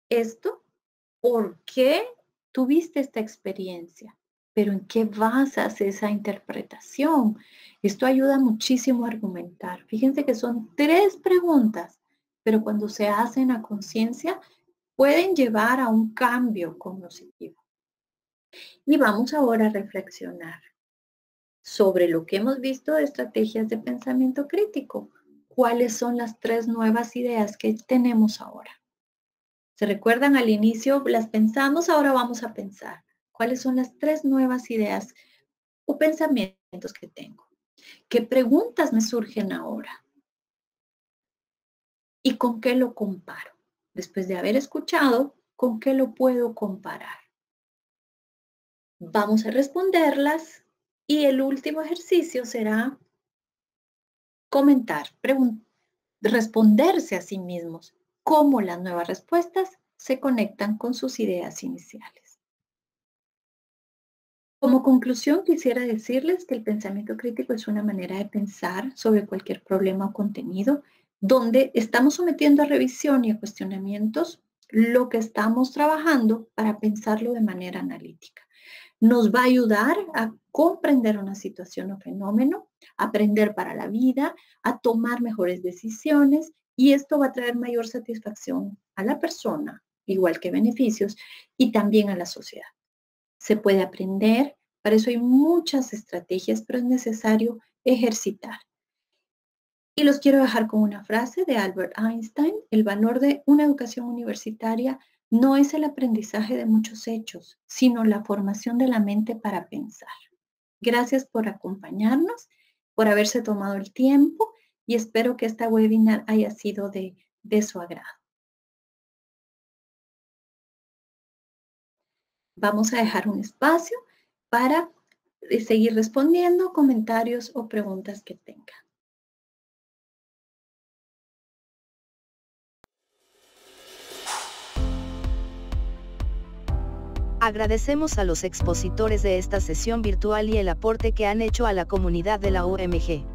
esto, ¿por qué tuviste esta experiencia? Pero ¿en qué basas esa interpretación? Esto ayuda muchísimo a argumentar. Fíjense que son tres preguntas, pero cuando se hacen a conciencia, pueden llevar a un cambio cognitivo. Y vamos ahora a reflexionar sobre lo que hemos visto de estrategias de pensamiento crítico. ¿Cuáles son las tres nuevas ideas que tenemos ahora? ¿Se recuerdan al inicio? Las pensamos, ahora vamos a pensar. ¿Cuáles son las tres nuevas ideas o pensamientos que tengo? ¿Qué preguntas me surgen ahora? ¿Y con qué lo comparo? Después de haber escuchado, ¿con qué lo puedo comparar? Vamos a responderlas y el último ejercicio será comentar, responderse a sí mismos cómo las nuevas respuestas se conectan con sus ideas iniciales. Como conclusión, quisiera decirles que el pensamiento crítico es una manera de pensar sobre cualquier problema o contenido donde estamos sometiendo a revisión y a cuestionamientos lo que estamos trabajando para pensarlo de manera analítica. Nos va a ayudar a comprender una situación o fenómeno, a aprender para la vida, a tomar mejores decisiones y esto va a traer mayor satisfacción a la persona, igual que beneficios, y también a la sociedad. Se puede aprender, para eso hay muchas estrategias, pero es necesario ejercitar. Y los quiero dejar con una frase de Albert Einstein: el valor de una educación universitaria no es el aprendizaje de muchos hechos, sino la formación de la mente para pensar. Gracias por acompañarnos, por haberse tomado el tiempo y espero que esta webinar haya sido de su agrado. Vamos a dejar un espacio para seguir respondiendo comentarios o preguntas que tengan. Agradecemos a los expositores de esta sesión virtual y el aporte que han hecho a la comunidad de la UMG.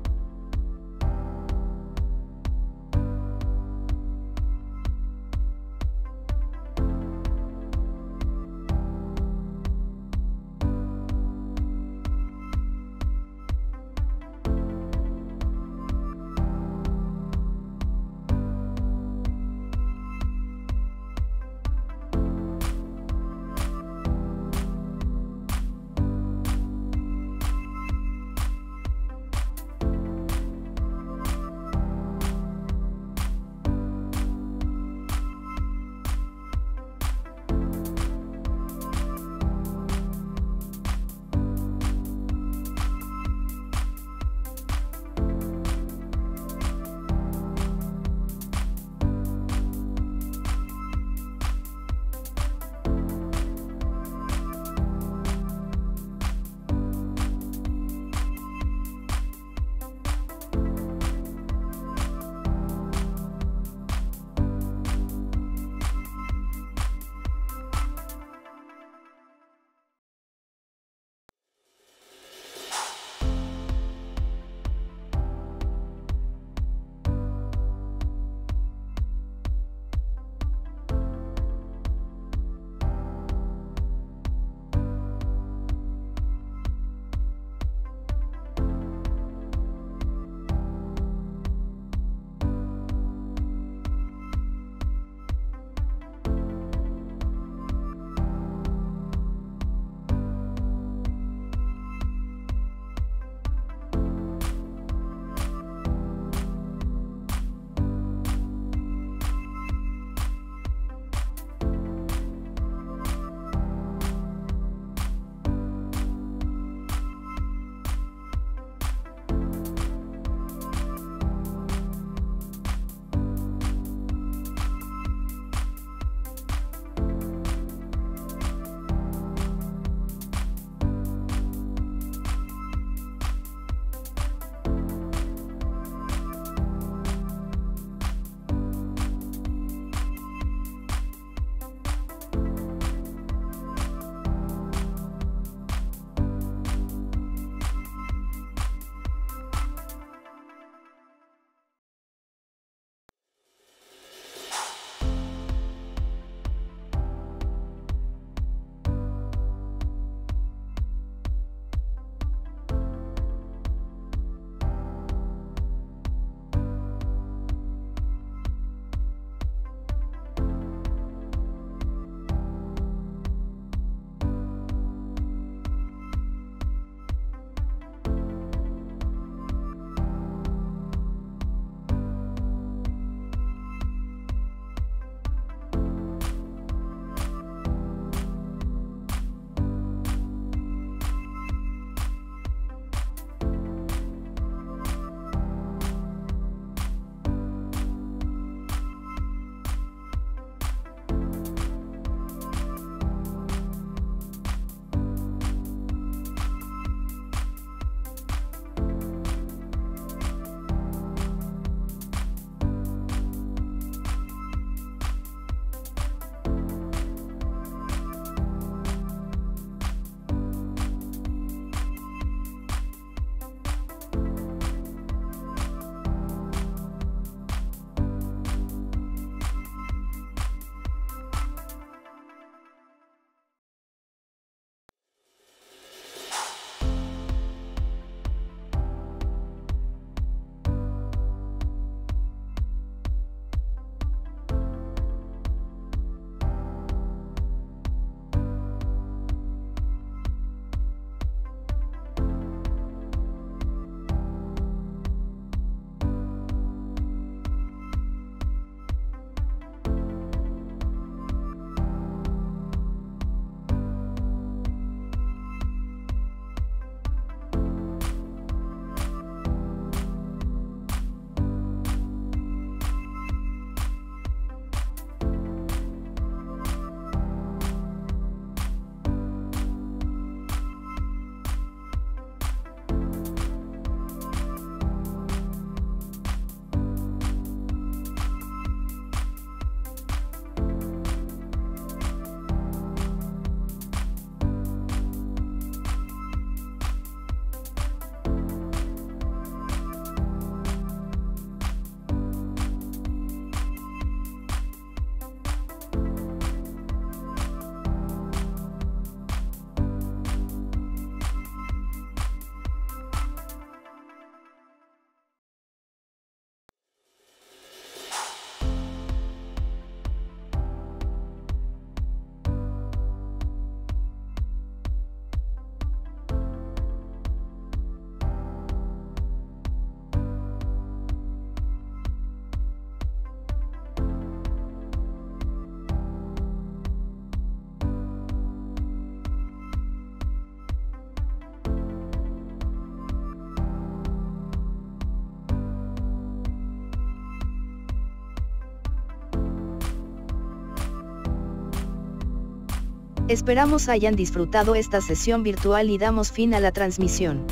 Esperamos hayan disfrutado esta sesión virtual y damos fin a la transmisión.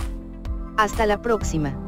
Hasta la próxima.